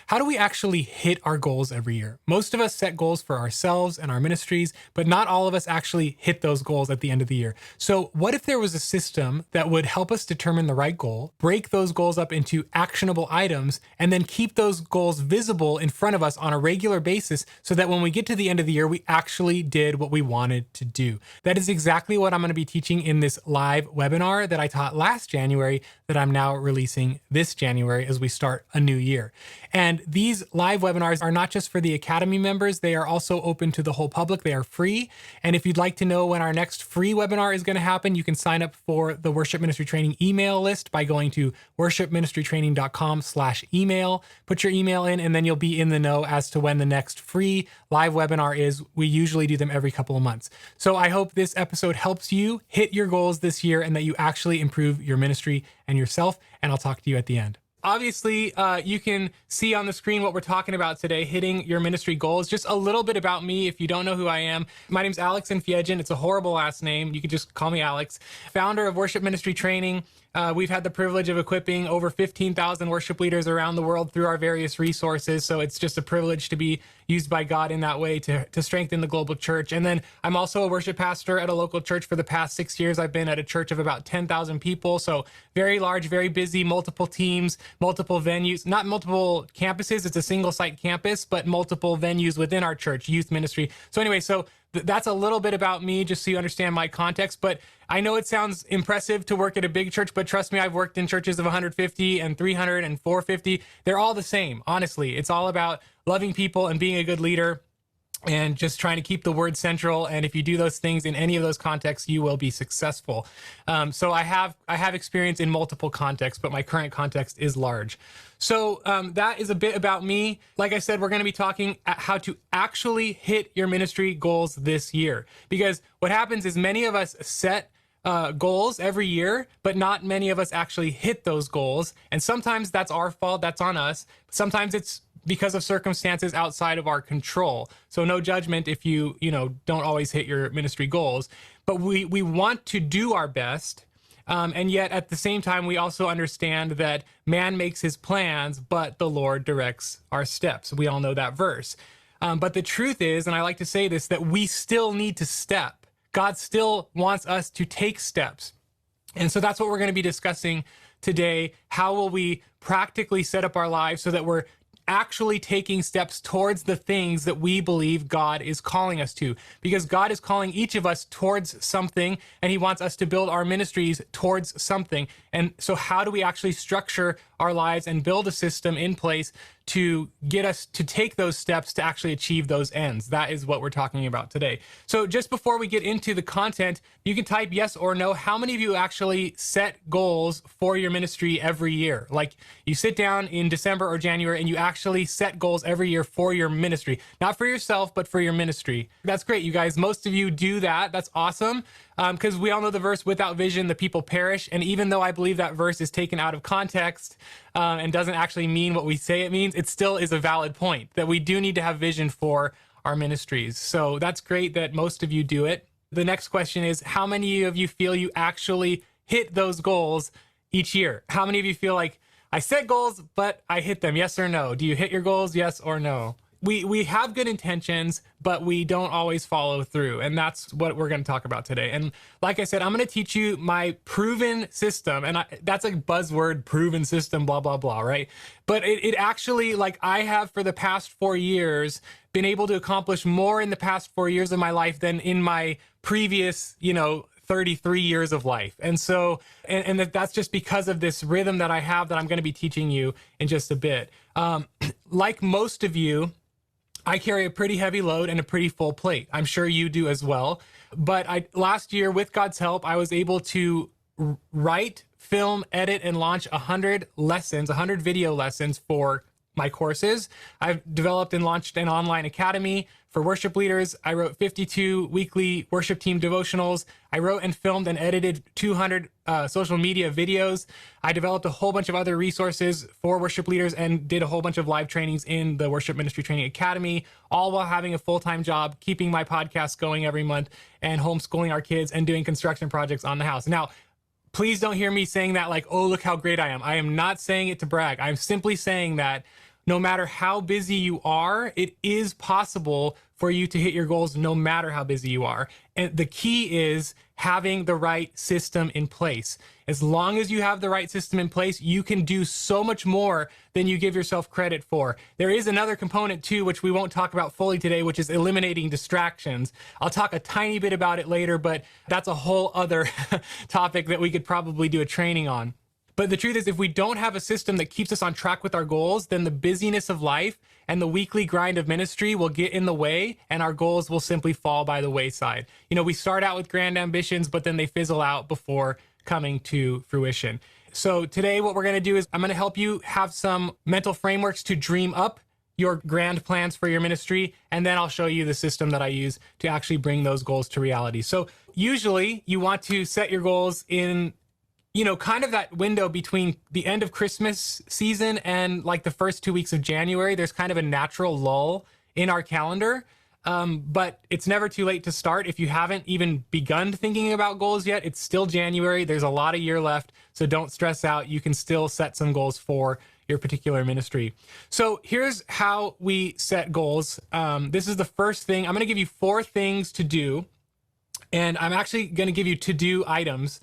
how do we actually hit our goals every year? Most of us set goals for ourselves and our ministries, but not all of us actually hit those goals at the end of the year. So what if there was a system that would help us determine the right goal, break those goals up into actionable items, and then keep those goals visible in front of us on a regular basis so that when we get to the end of the year, we actually did what we wanted to do? That is exactly what I'm going to be teaching in this live webinar that I taught last January that I'm now releasing this January as we start a new year. And these live webinars are not just for the Academy members, they are also open to the whole public. They are free. And if you'd like to know when our next free webinar is going to happen, you can sign up for the Worship Ministry Training email list by going to worshipministrytraining.com/email. Put your email in, and then you'll be in the know as to when the next free live webinar is. We usually do them every couple of months. So I hope this episode helps you hit your goals this year and that you actually improve your ministry and yourself. And I'll talk to you at the end. Obviously, you can see on the screen what we're talking about today, hitting your ministry goals. Just a little bit about me if you don't know who I am. My name's Alex Nfiegin. It's a horrible last name. You can just call me Alex. Founder of Worship Ministry Training. We've had the privilege of equipping over 15,000 worship leaders around the world through our various resources. So it's just a privilege to be used by God in that way to strengthen the global church. And then I'm also a worship pastor at a local church for the past 6 years. I've been at a church of about 10,000 people. So very large, very busy, multiple teams, multiple venues, not multiple campuses. It's a single site campus, but multiple venues within our church, youth ministry. So anyway, that's a little bit about me, just so you understand my context. But I know it sounds impressive to work at a big church, but trust me, I've worked in churches of 150 and 300 and 450. They're all the same, honestly. It's all about loving people and being a good leader and just trying to keep the word central. And if you do those things in any of those contexts, you will be successful. So I have experience in multiple contexts, but my current context is large. So that is a bit about me. Like I said, we're going to be talking at how to actually hit your ministry goals this year. Because what happens is many of us set goals every year, but not many of us actually hit those goals. And sometimes that's our fault, that's on us. Sometimes it's because of circumstances outside of our control. So no judgment if you don't always hit your ministry goals. But we want to do our best. And yet at the same time, we also understand that man makes his plans, but the Lord directs our steps. We all know that verse. But the truth is, and I like to say this, that we still need to step. God still wants us to take steps. And so that's what we're going to be discussing today. How will we practically set up our lives so that we're actually taking steps towards the things that we believe God is calling us to? Because God is calling each of us towards something, and he wants us to build our ministries towards something. And so how do we actually structure our lives and build a system in place to get us to take those steps to actually achieve those ends? That is what we're talking about today. So just before we get into the content, you can type yes or no. How many of you actually set goals for your ministry every year? Like you sit down in December or January and you actually set goals every year for your ministry, not for yourself, but for your ministry. That's great, you guys. Most of you do that. That's awesome. Because we all know the verse, without vision, the people perish. And even though I believe that verse is taken out of context and doesn't actually mean what we say it means, it still is a valid point that we do need to have vision for our ministries. So that's great that most of you do it. The next question is, how many of you feel you actually hit those goals each year? How many of you feel like, I set goals, but I hit them? Yes or no? Do you hit your goals? Yes or no? We have good intentions, but we don't always follow through. And that's what we're going to talk about today. And like I said, I'm going to teach you my proven system. And that's a buzzword, proven system, blah, blah, blah, right? But it actually, like I have for the past 4 years, been able to accomplish more in the past 4 years of my life than in my previous, 33 years of life. And so, and that's just because of this rhythm that I have that I'm going to be teaching you in just a bit. Like most of you, I carry a pretty heavy load and a pretty full plate. I'm sure you do as well. But last year, with God's help, I was able to write, film, edit, and launch 100 video lessons for my courses. I've developed and launched an online academy for worship leaders. I wrote 52 weekly worship team devotionals. I wrote and filmed and edited 200 social media videos. I developed a whole bunch of other resources for worship leaders and did a whole bunch of live trainings in the Worship Ministry Training Academy, all while having a full-time job, keeping my podcast going every month, and homeschooling our kids and doing construction projects on the house. Now, please don't hear me saying that like, oh, look how great I am. I am not saying it to brag. I'm simply saying that no matter how busy you are, it is possible for you to hit your goals no matter how busy you are. And the key is having the right system in place. As long as you have the right system in place, you can do so much more than you give yourself credit for. There is another component too, which we won't talk about fully today, which is eliminating distractions. I'll talk a tiny bit about it later, but that's a whole other topic that we could probably do a training on. But the truth is, if we don't have a system that keeps us on track with our goals, then the busyness of life and the weekly grind of ministry will get in the way, and our goals will simply fall by the wayside. You know, we start out with grand ambitions, but then they fizzle out before coming to fruition. So today, what we're going to do is I'm going to help you have some mental frameworks to dream up your grand plans for your ministry, and then I'll show you the system that I use to actually bring those goals to reality. So usually you want to set your goals in, you know, kind of that window between the end of Christmas season and like the first 2 weeks of January. There's kind of a natural lull in our calendar, but it's never too late to start. If you haven't even begun thinking about goals yet, it's still January. There's a lot of year left, so don't stress out. You can still set some goals for your particular ministry. So here's how we set goals. This is the first thing. I'm going to give you 4 things to do, and I'm actually going to give you to-do items.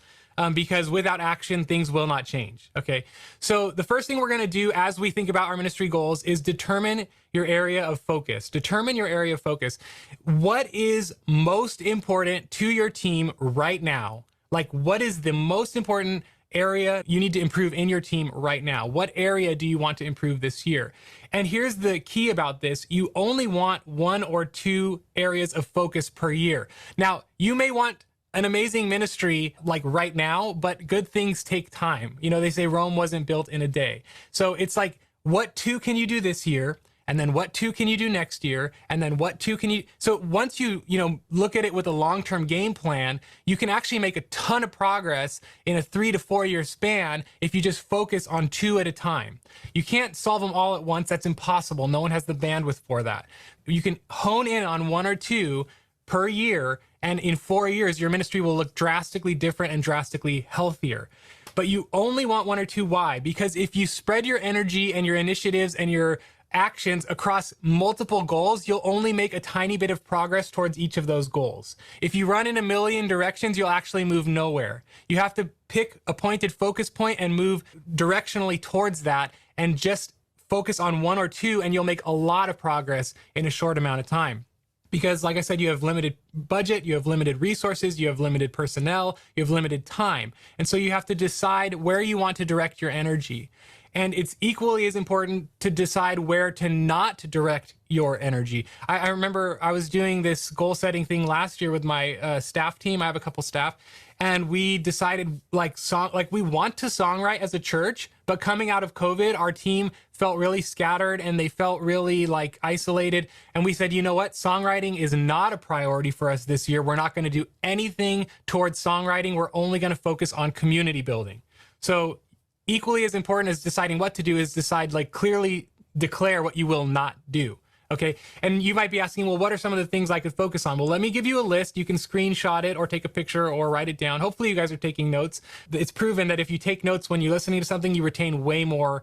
Because without action, things will not change. Okay. So the first thing we're going to do as we think about our ministry goals is determine your area of focus. Determine your area of focus. What is most important to your team right now? Like, what is the most important area you need to improve in your team right now? What area do you want to improve this year? And here's the key about this. You only want 1 or 2 areas of focus per year. Now, you may want an amazing ministry like right now, but good things take time. You know, they say Rome wasn't built in a day. So it's like, what 2 can you do this year? And then what 2 can you do next year? And then what 2 can you, so once you look at it with a long-term game plan, you can actually make a ton of progress in a 3 to 4 year span if you just focus on 2 at a time. You can't solve them all at once. That's impossible. No one has the bandwidth for that. You can hone in on 1 or 2 per year, and in 4 years, your ministry will look drastically different and drastically healthier. But you only want 1 or 2. Why? Because if you spread your energy and your initiatives and your actions across multiple goals, you'll only make a tiny bit of progress towards each of those goals. If you run in a million directions, you'll actually move nowhere. You have to pick a pointed focus point and move directionally towards that, and just focus on 1 or 2, and you'll make a lot of progress in a short amount of time. Because like I said, you have limited budget, you have limited resources, you have limited personnel, you have limited time. And so you have to decide where you want to direct your energy. And it's equally as important to decide where to not direct your energy. I remember I was doing this goal setting thing last year with my staff team. I have a couple staff, and we decided we want to songwrite as a church, but coming out of COVID, our team felt really scattered and they felt really isolated. And we said, you know what? Songwriting is not a priority for us this year. We're not going to do anything towards songwriting. We're only going to focus on community building. So equally as important as deciding what to do is decide, clearly declare what you will not do. Okay. And you might be asking, well, what are some of the things I could focus on? Well, let me give you a list. You can screenshot it or take a picture or write it down. Hopefully you guys are taking notes. It's proven that if you take notes when you're listening to something, you retain way more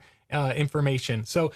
information. So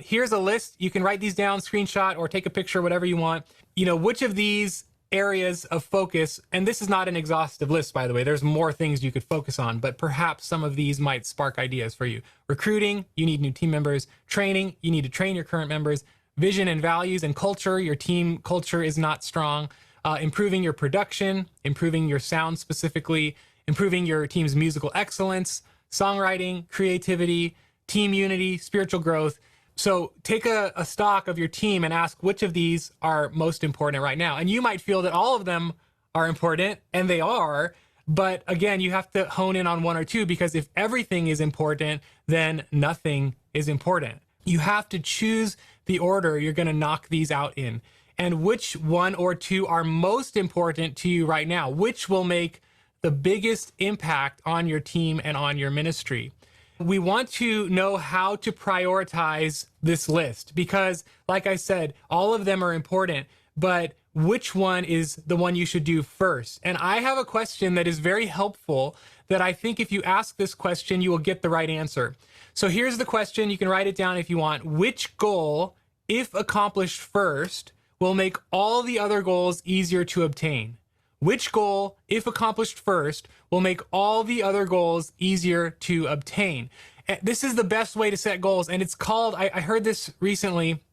here's a list. You can write these down, screenshot, or take a picture, whatever you want. You know, which of these areas of focus, and this is not an exhaustive list, by the way, there's more things you could focus on, but perhaps some of these might spark ideas for you. Recruiting, you need new team members. Training, you need to train your current members. Vision and values and culture, your team culture is not strong. Improving your production, improving your sound specifically, improving your team's musical excellence, songwriting, creativity, team unity, spiritual growth. So take a stock of your team and ask which of these are most important right now. And you might feel that all of them are important, and they are, but again, you have to hone in on 1 or 2, because if everything is important, then nothing is important. You have to choose the order you're going to knock these out in, and which 1 or 2 are most important to you right now, which will make the biggest impact on your team and on your ministry. We want to know how to prioritize this list because, like I said, all of them are important, but which one is the one you should do first? And I have a question that is very helpful that I think if you ask this question, you will get the right answer. So here's the question. You can write it down if you want. Which goal, if accomplished first, will make all the other goals easier to obtain? Which goal, if accomplished first, will make all the other goals easier to obtain? This is the best way to set goals, and it's called, I heard this recently,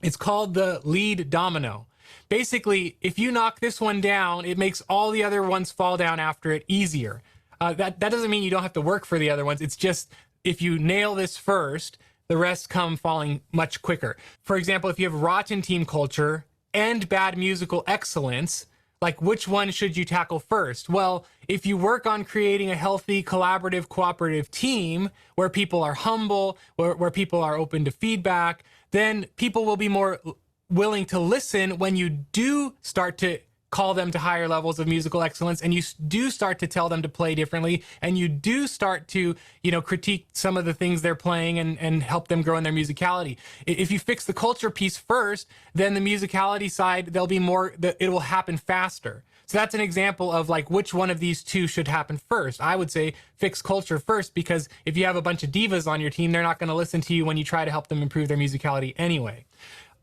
it's called the lead domino. Basically, if you knock this one down, it makes all the other ones fall down after it easier. That doesn't mean you don't have to work for the other ones. It's just if you nail this first, the rest come falling much quicker. For example, if you have rotten team culture and bad musical excellence, like which one should you tackle first? Well, if you work on creating a healthy, collaborative, cooperative team where people are humble, where people are open to feedback, then people will be more willing to listen when you do start to call them to higher levels of musical excellence, and you do start to tell them to play differently, and you do start to, critique some of the things they're playing and help them grow in their musicality. If you fix the culture piece first, then the musicality side, it will happen faster. So that's an example of like which one of these two should happen first. I would say fix culture first, because if you have a bunch of divas on your team, they're not going to listen to you when you try to help them improve their musicality anyway.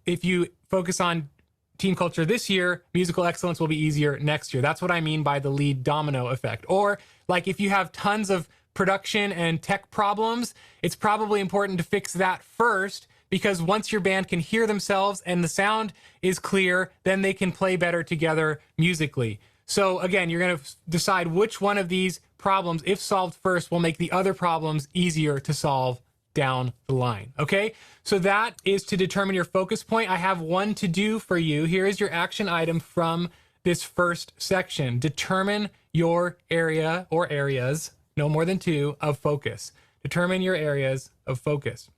If you focus on team culture this year, musical excellence will be easier next year. That's what I mean by the lead domino effect. Or like if you have tons of production and tech problems, it's probably important to fix that first, because once your band can hear themselves and the sound is clear, then they can play better together musically. So again, you're going to decide which one of these problems, if solved first, will make the other problems easier to solve down the line. Okay, so that is to determine your focus point. I have one to do for you. Here is your action item from this first section. Determine your area or areas, no more than 2, of focus. Determine your areas of focus.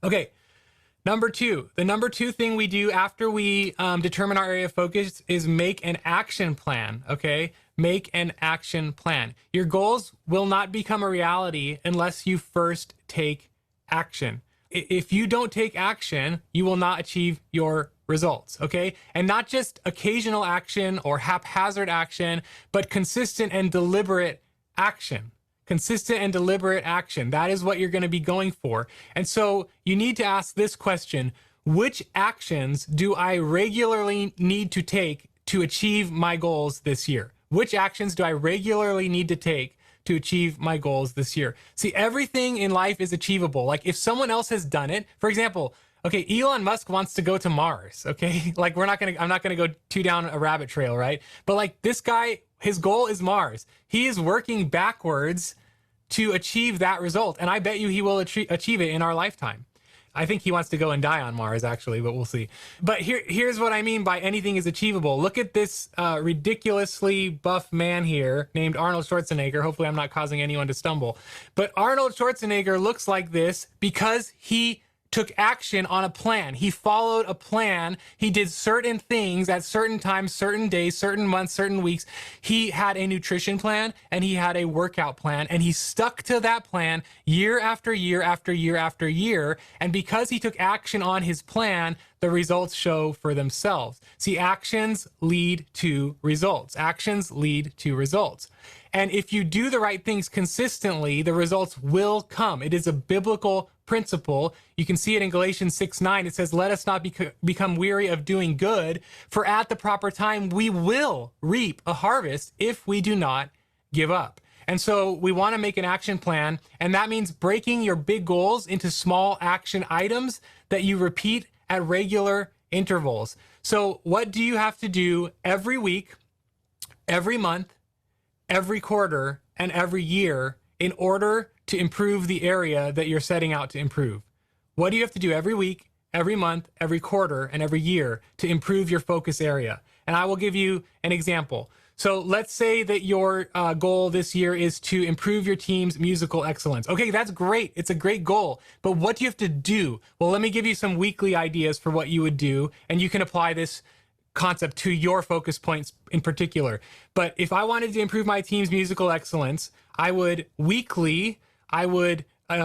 Okay, number 2. The number 2 thing we do after we determine our area of focus is make an action plan. Okay, make an action plan. Your goals will not become a reality unless you first take action. If you don't take action, you will not achieve your results, okay? And not just occasional action or haphazard action, but consistent and deliberate action. Consistent and deliberate action. That is what you're going to be going for. And so you need to ask this question: which actions do I regularly need to take to achieve my goals this year? Which actions do I regularly need to take to achieve my goals this year? See, everything in life is achievable. Like if someone else has done it, for example, okay, Elon Musk wants to go to Mars, okay? Like I'm not gonna go too down a rabbit trail, right? But like this guy, his goal is Mars. He is working backwards to achieve that result. And I bet you he will achieve it in our lifetime. I think he wants to go and die on Mars, actually, but we'll see. But here's what I mean by anything is achievable. Look at this ridiculously buff man here named Arnold Schwarzenegger. Hopefully I'm not causing anyone to stumble. But Arnold Schwarzenegger looks like this because he took action on a plan. He followed a plan. He did certain things at certain times, certain days, certain months, certain weeks. He had a nutrition plan and he had a workout plan, and he stuck to that plan year after year after year after year. And because he took action on his plan, the results show for themselves. See, actions lead to results. Actions lead to results. And if you do the right things consistently, the results will come. It is a biblical principle. You can see it in Galatians 6:9. It says, let us not become weary of doing good, for at the proper time we will reap a harvest if we do not give up. And so we want to make an action plan, and that means breaking your big goals into small action items that you repeat at regular intervals. So what do you have to do every week, every month, every quarter, and every year in order to improve the area that you're setting out to improve? What do you have to do every week, every month, every quarter, and every year to improve your focus area? And I will give you an example. So let's say that your goal this year is to improve your team's musical excellence. Okay, that's great. It's a great goal. But what do you have to do? Well, let me give you some weekly ideas for what you would do, and you can apply this concept to your focus points in particular. But if I wanted to improve my team's musical excellence, I would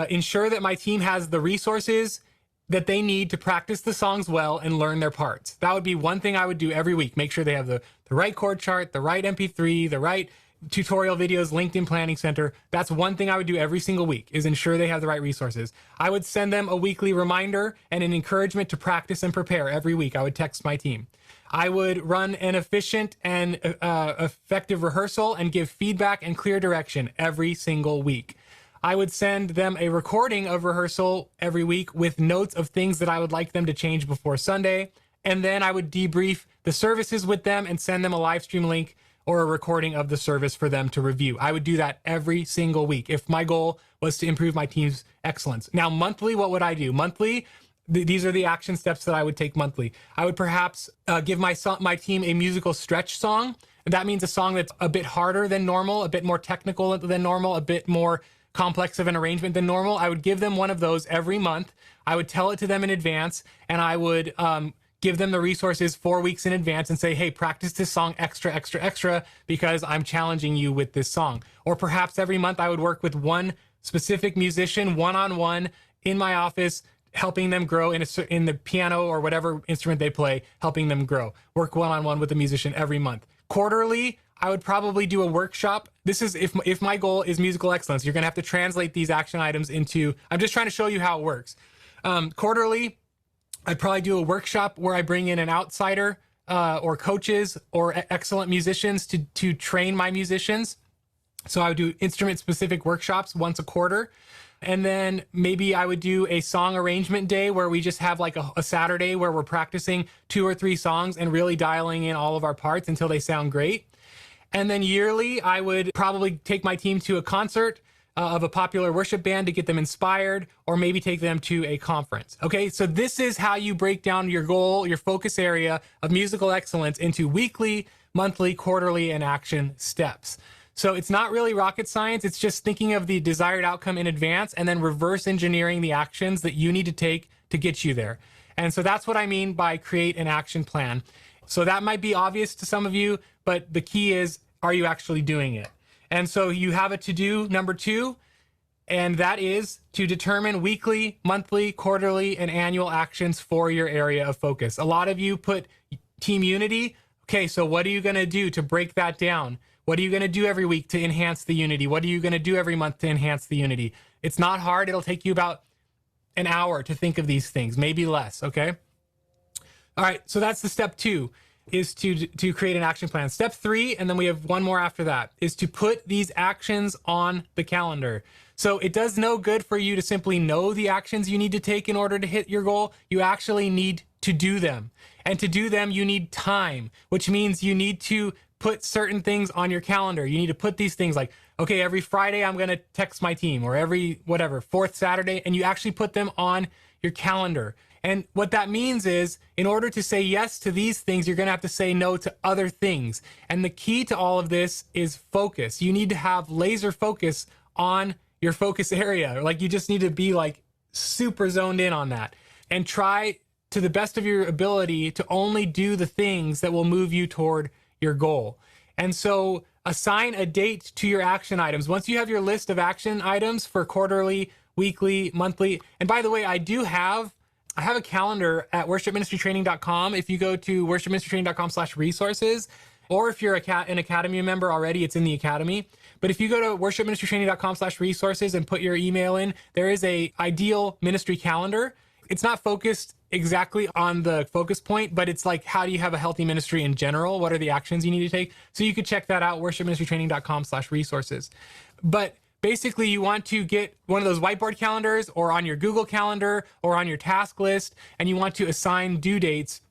ensure that my team has the resources that they need to practice the songs well and learn their parts. That would be one thing I would do every week. Make sure they have the right chord chart, the right MP3, the right tutorial videos, LinkedIn Planning Center. That's one thing I would do every single week, is ensure they have the right resources. I would send them a weekly reminder and an encouragement to practice and prepare every week. I would text my team. I would run an efficient and effective rehearsal and give feedback and clear direction every single week. I would send them a recording of rehearsal every week with notes of things that I would like them to change before Sunday. And then I would debrief the services with them and send them a live stream link or a recording of the service for them to review. I would do that every single week if my goal was to improve my team's excellence. Now, monthly, what would I do? Monthly, these are the action steps that I would take monthly. I would perhaps give my team a musical stretch song. That means a song that's a bit harder than normal, a bit more technical than normal, a bit more complex of an arrangement than normal. I would give them one of those every month. I would tell it to them in advance, and I would give them the resources 4 weeks in advance and say, hey, practice this song extra, because I'm challenging you with this song. Or perhaps every month I would work with one specific musician one-on-one in my office, helping them grow in the piano or whatever instrument they play, helping them grow. Work one-on-one with a musician every month. Quarterly, I would probably do a workshop. This is if my goal is musical excellence. You're gonna have to translate these action items into, I'm just trying to show you how it works. Quarterly, I'd probably do a workshop where I bring in an outsider or coaches or excellent musicians to train my musicians. So I would do instrument-specific workshops once a quarter. And then maybe I would do a song arrangement day where we just have like a Saturday where we're practicing 2 or 3 songs and really dialing in all of our parts until they sound great. And then yearly, I would probably take my team to a concert of a popular worship band to get them inspired, or maybe take them to a conference. Okay, so this is how you break down your goal, your focus area of musical excellence into weekly, monthly, quarterly, and action steps. So it's not really rocket science. It's just thinking of the desired outcome in advance and then reverse engineering the actions that you need to take to get you there. And so that's what I mean by create an action plan. So that might be obvious to some of you, but the key is, are you actually doing it? And so you have a to-do number 2, and that is to determine weekly, monthly, quarterly, and annual actions for your area of focus. A lot of you put team unity. Okay, so what are you going to do to break that down? What are you going to do every week to enhance the unity? What are you going to do every month to enhance the unity? It's not hard. It'll take you about an hour to think of these things, maybe less, okay? All right, so that's the step 2. Is to create an action plan. Step 3, and then we have one more after that, is to put these actions on the calendar. So it does no good for you to simply know the actions you need to take in order to hit your goal. You actually need to do them. And to do them, you need time, which means you need to put certain things on your calendar. You need to put these things like, okay, every Friday I'm going to text my team, or every whatever, 4th Saturday, and you actually put them on your calendar. And what that means is, in order to say yes to these things, you're going to have to say no to other things. And the key to all of this is focus. You need to have laser focus on your focus area. Like, you just need to be like super zoned in on that, and try to the best of your ability to only do the things that will move you toward your goal. And so assign a date to your action items. Once you have your list of action items for quarterly, weekly, monthly, and by the way, I have a calendar at worshipministrytraining.com. If you go to worshipministrytraining.com/resources, or if you're an Academy member already, it's in the Academy. But if you go to worshipministrytraining.com/resources and put your email in, there is a ideal ministry calendar. It's not focused exactly on the focus point, but it's like, how do you have a healthy ministry in general? What are the actions you need to take? So you could check that out, worshipministrytraining.com/resources. But basically, you want to get one of those whiteboard calendars, or on your Google Calendar, or on your task list, and you want to assign due dates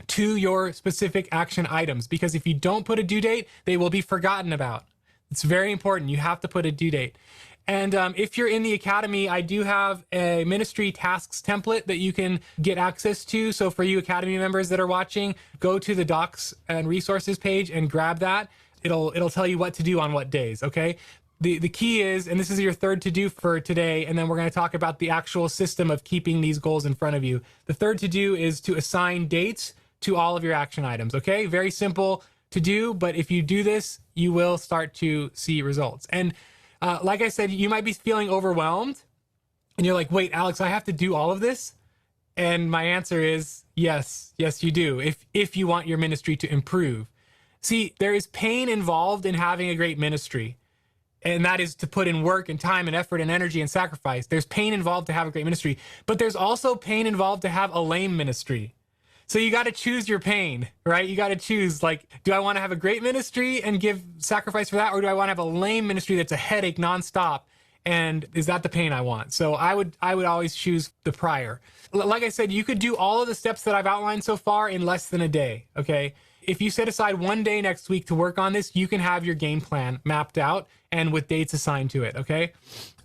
to your specific action items, because if you don't put a due date, they will be forgotten about. It's very important. You have to put a due date. And if you're in the Academy, I do have a ministry tasks template that you can get access to. So for you Academy members that are watching, go to the docs and resources page and grab that. It'll tell you what to do on what days, okay? The key is, and this is your third to do for today, and then we're going to talk about the actual system of keeping these goals in front of you. The third to do is to assign dates to all of your action items, okay? Very simple to do, but if you do this, you will start to see results. And like I said, you might be feeling overwhelmed, and you're like, wait, Alex, I have to do all of this? And my answer is yes, you do, if you want your ministry to improve. See, there is pain involved in having a great ministry. And that is to put in work and time and effort and energy and sacrifice. There's pain involved to have a great ministry, but there's also pain involved to have a lame ministry. So you got to choose your pain, right? You got to choose, like, do I want to have a great ministry and give sacrifice for that? Or do I want to have a lame ministry that's a headache nonstop? And is that the pain I want? So I would always choose the prior. Like I said, you could do all of the steps that I've outlined so far in less than a day, okay? If you set aside one day next week to work on this, you can have your game plan mapped out and with dates assigned to it, okay?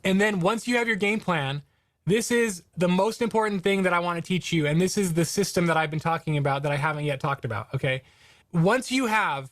And then once you have your game plan, this is the most important thing that I want to teach you. And this is the system that I've been talking about that I haven't yet talked about, okay? Once you have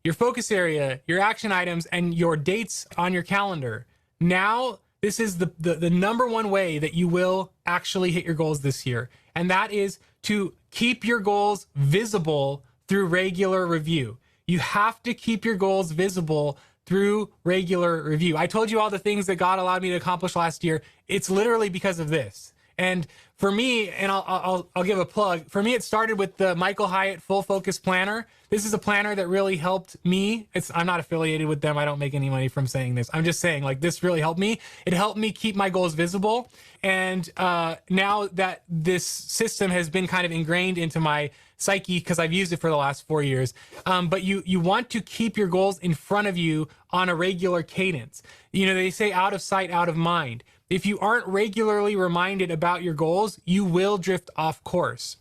your focus area, your action items, and your dates on your calendar, now this is the number one way that you will actually hit your goals this year. And that is to keep your goals visible through regular review. You have to keep your goals visible through regular review. I told you all the things that God allowed me to accomplish last year. It's literally because of this. And for me, and I'll give a plug, for me, it started with the Michael Hyatt Full Focus Planner. This is a planner that really helped me. I'm not affiliated with them. I don't make any money from saying this. I'm just saying, like, this really helped me. It helped me keep my goals visible. And now that this system has been kind of ingrained into my psyche, because I've used it for the last 4 years, but you want to keep your goals in front of you on a regular cadence. You know, they say out of sight, out of mind. If you aren't regularly reminded about your goals, you will drift off course.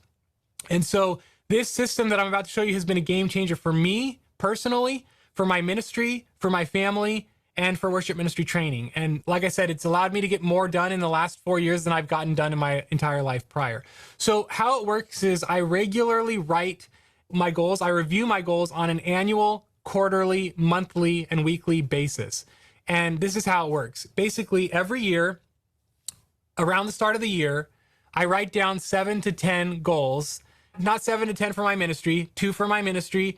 And so this system that I'm about to show you has been a game changer for me personally, for my ministry, for my family, and for worship ministry training. And like I said, it's allowed me to get more done in the last 4 years than I've gotten done in my entire life prior. So how it works is I regularly write my goals. I review my goals on an annual, quarterly, monthly, and weekly basis. And this is how it works. Basically, every year, around the start of the year, I write down 7 to 10 goals. Not 7 to 10 for my ministry, 2 for my ministry,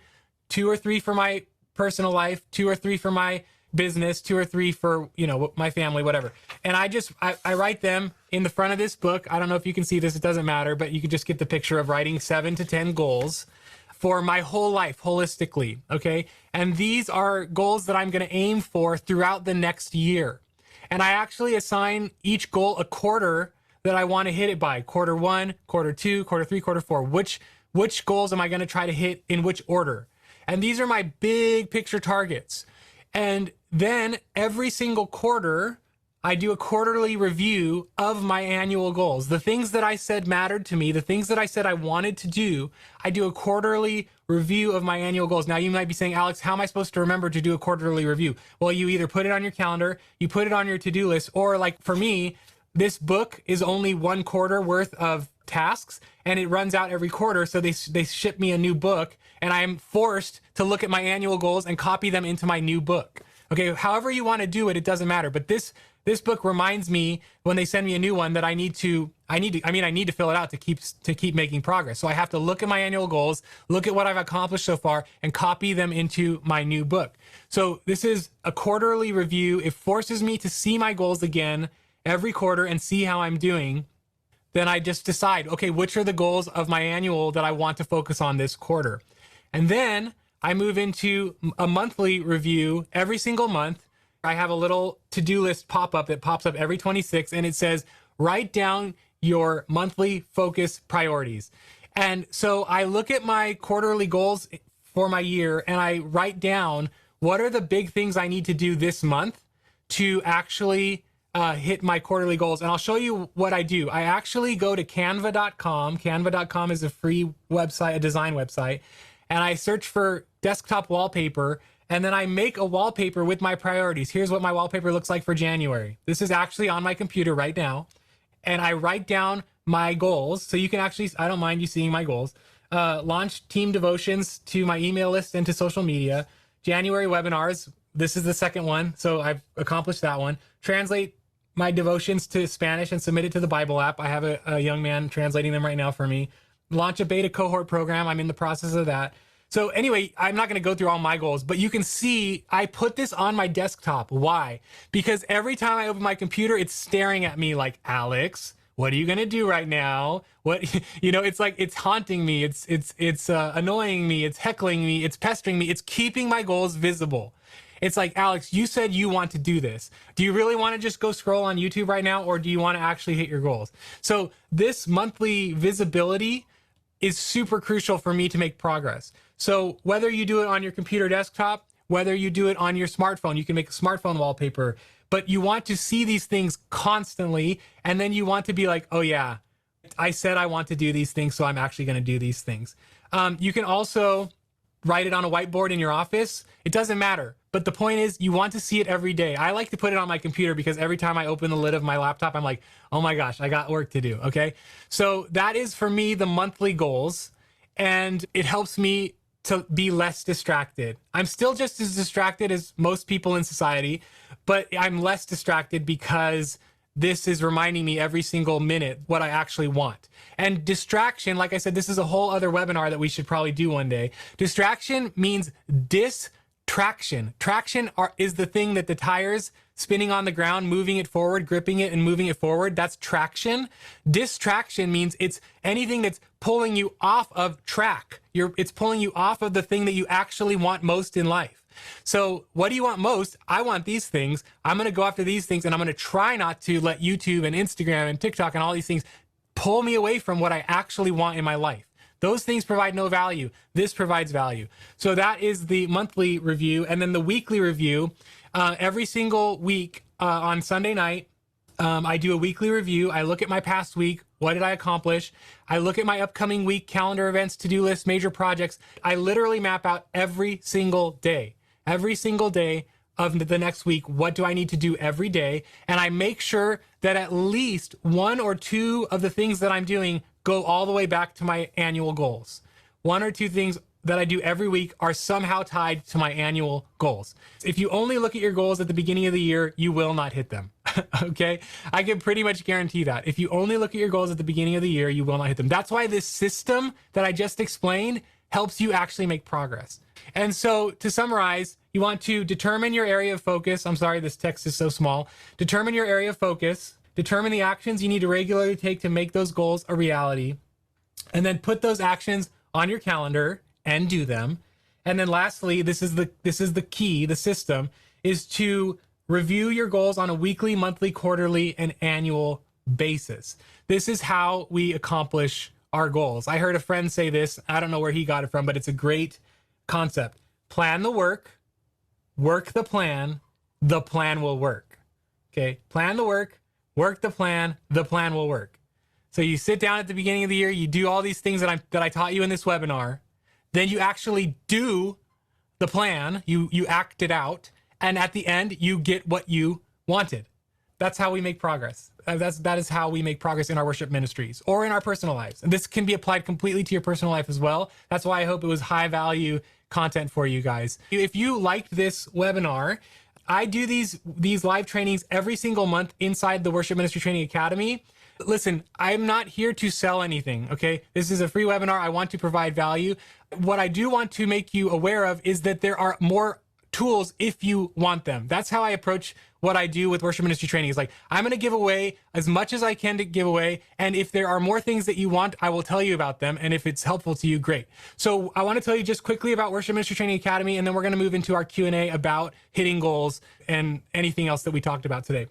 2 or 3 for my personal life, 2 or 3 for my business, 2 or 3 for, you know, my family, whatever. And I write them in the front of this book. I don't know if you can see this, it doesn't matter, but you can just get the picture of writing 7 to 10 goals for my whole life holistically, okay? And these are goals that I'm going to aim for throughout the next year. And I actually assign each goal a quarter that I want to hit it by. Quarter 1, quarter 2, quarter 3, quarter 4. Which goals am I going to try to hit in which order? And these are my big picture targets. And then every single quarter, I do a quarterly review of my annual goals. The things that I said mattered to me, the things that I said I wanted to do, I do a quarterly review of my annual goals. Now you might be saying, Alex, how am I supposed to remember to do a quarterly review? Well, you either put it on your calendar, you put it on your to-do list, or like for me, this book is only 1 quarter worth of tasks and it runs out every quarter. So they ship me a new book and I'm forced to look at my annual goals and copy them into my new book. Okay, however you want to do it, it doesn't matter. But this book reminds me when they send me a new one that I need to fill it out to keep making progress. So I have to look at my annual goals, look at what I've accomplished so far, and copy them into my new book. So this is a quarterly review. It forces me to see my goals again every quarter and see how I'm doing. Then I just decide, okay, which are the goals of my annual that I want to focus on this quarter? And then I move into a monthly review every single month. I have a little to-do list pop-up that pops up every 26, and it says, write down your monthly focus priorities. And so I look at my quarterly goals for my year, and I write down what are the big things I need to do this month to actually hit my quarterly goals. And I'll show you what I do. I actually go to canva.com. Canva.com is a free website, a design website. And I search for desktop wallpaper, and then I make a wallpaper with my priorities. Here's what my wallpaper looks like for January. This is actually on my computer right now. And I write down my goals. So you can actually, I don't mind you seeing my goals. Launch team devotions to my email list and to social media. January webinars. This is the second one. So I've accomplished that one. Translate my devotions to Spanish and submit it to the Bible app. I have a young man translating them right now for me. Launch a beta cohort program. I'm in the process of that. So anyway, I'm not going to go through all my goals, but you can see I put this on my desktop. Why? Because every time I open my computer, it's staring at me like, Alex, What are you going to do right now? What, it's like, it's haunting me. It's annoying me. It's heckling me. It's pestering me. It's keeping my goals visible. It's like, Alex, you said you want to do this. Do you really want to just go scroll on YouTube right now? Or do you want to actually hit your goals? So this monthly visibility is super crucial for me to make progress. So whether you do it on your computer desktop, whether you do it on your smartphone, you can make a smartphone wallpaper, but you want to see these things constantly. And then you want to be like, oh yeah, I said I want to do these things, so I'm actually going to do these things. You can also write it on a whiteboard in your office. It doesn't matter. But the point is, you want to see it every day. I like to put it on my computer because every time I open the lid of my laptop, I'm like, oh my gosh, I got work to do. Okay. So that is for me the monthly goals, and it helps me to be less distracted. I'm still just as distracted as most people in society, but I'm less distracted because this is reminding me every single minute what I actually want. And distraction, like I said, this is a whole other webinar that we should probably do one day. Distraction means distraction. Traction is the thing that the tires spinning on the ground, moving it forward, gripping it and moving it forward. That's traction. Distraction means it's anything that's pulling you off of track. It's pulling you off of the thing that you actually want most in life. So what do you want most? I want these things. I'm going to go after these things, and I'm going to try not to let YouTube and Instagram and TikTok and all these things pull me away from what I actually want in my life. Those things provide no value. This provides value. So that is the monthly review. And then the weekly review, every single week on Sunday night, I do a weekly review. I look at my past week. What did I accomplish? I look at my upcoming week, calendar events, to-do lists, major projects. I literally map out every single day of the next week. What do I need to do every day? And I make sure that at least one or two of the things that I'm doing go all the way back to my annual goals. One or two things that I do every week are somehow tied to my annual goals. If you only look at your goals at the beginning of the year, you will not hit them. Okay? I can pretty much guarantee that. If you only look at your goals at the beginning of the year, you will not hit them. That's why this system that I just explained helps you actually make progress. And so to summarize, you want to determine your area of focus. I'm sorry, this text is so small. Determine your area of focus. Determine the actions you need to regularly take to make those goals a reality. And then put those actions on your calendar and do them. And then lastly, this is the key, the system, is to review your goals on a weekly, monthly, quarterly, and annual basis. This is how we accomplish our goals. I heard a friend say this. I don't know where he got it from, but it's a great concept. Plan the work the plan will work. Okay, plan the work the plan will work. So you sit down at the beginning of the year, you do all these things that I taught you in this webinar, then you actually do the plan, you act it out, and at the end you get what you wanted. That's how we make progress. That is how we make progress in our worship ministries or in our personal lives. And this can be applied completely to your personal life as well. That's why I hope it was high value content for you guys. If you liked this webinar, I do these live trainings every single month inside the Worship Ministry Training Academy. Listen, I'm not here to sell anything, okay? This is a free webinar. I want to provide value. What I do want to make you aware of is that there are more tools if you want them. That's how I approach what I do with worship ministry training. Is like, I'm going to give away as much as I can to give away. And if there are more things that you want, I will tell you about them. And if it's helpful to you, great. So I want to tell you just quickly about Worship Ministry Training Academy, and then we're going to move into our Q&A about hitting goals and anything else that we talked about today.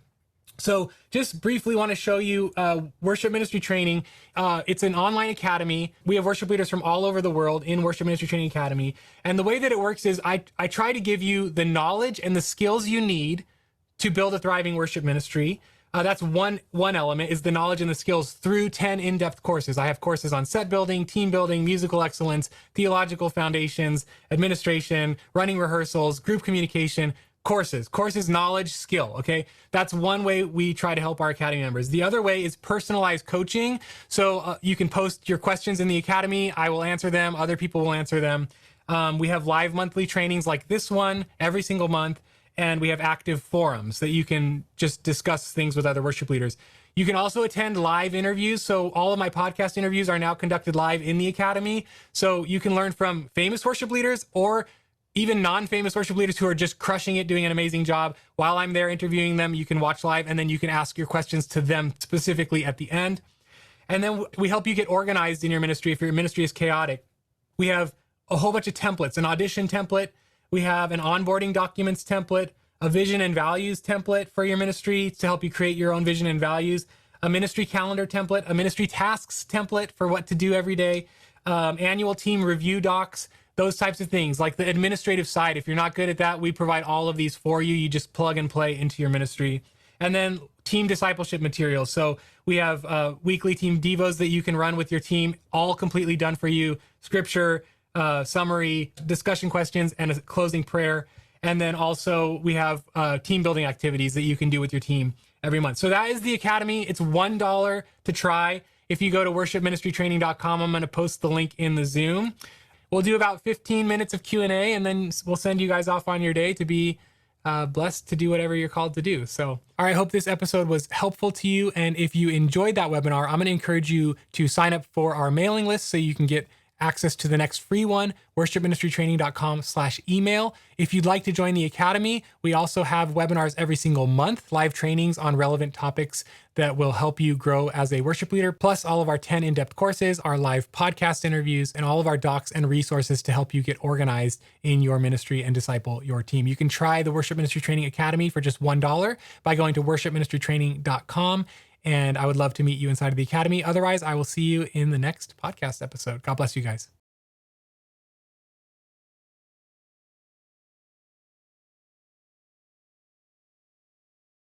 So just briefly want to show you Worship Ministry Training. It's an online academy. We have worship leaders from all over the world in Worship Ministry Training Academy. And the way that it works is I try to give you the knowledge and the skills you need to build a thriving worship ministry. That's one element, is the knowledge and the skills through 10 in-depth courses. I have courses on set building, team building, musical excellence, theological foundations, administration, running rehearsals, group communication, courses, knowledge, skill. Okay. That's one way we try to help our academy members. The other way is personalized coaching. So you can post your questions in the academy. I will answer them. Other people will answer them. We have live monthly trainings like this one every single month. And we have active forums that you can just discuss things with other worship leaders. You can also attend live interviews. So all of my podcast interviews are now conducted live in the academy. So you can learn from famous worship leaders or even non-famous worship leaders who are just crushing it, doing an amazing job. While I'm there interviewing them, you can watch live, and then you can ask your questions to them specifically at the end. And then we help you get organized in your ministry if your ministry is chaotic. We have a whole bunch of templates, an audition template. We have an onboarding documents template, a vision and values template for your ministry to help you create your own vision and values, a ministry calendar template, a ministry tasks template for what to do every day, annual team review docs, those types of things. Like the administrative side, if you're not good at that, we provide all of these for you. You just plug and play into your ministry. And then team discipleship materials. So we have weekly team devos that you can run with your team, all completely done for you. Scripture, summary, discussion questions, and a closing prayer. And then also we have team building activities that you can do with your team every month. So that is the Academy. It's $1 to try. If you go to worshipministrytraining.com, I'm going to post the link in the Zoom. We'll do about 15 minutes of Q&A, and then we'll send you guys off on your day to be blessed to do whatever you're called to do. So, all right, I hope this episode was helpful to you. And if you enjoyed that webinar, I'm going to encourage you to sign up for our mailing list so you can get access to the next free one, worshipministrytraining.com/email. If you'd like to join the Academy, we also have webinars every single month, live trainings on relevant topics that will help you grow as a worship leader, plus all of our 10 in-depth courses, our live podcast interviews, and all of our docs and resources to help you get organized in your ministry and disciple your team. You can try the Worship Ministry Training Academy for just $1 by going to worshipministrytraining.com. And I would love to meet you inside of the Academy. Otherwise, I will see you in the next podcast episode. God bless you guys.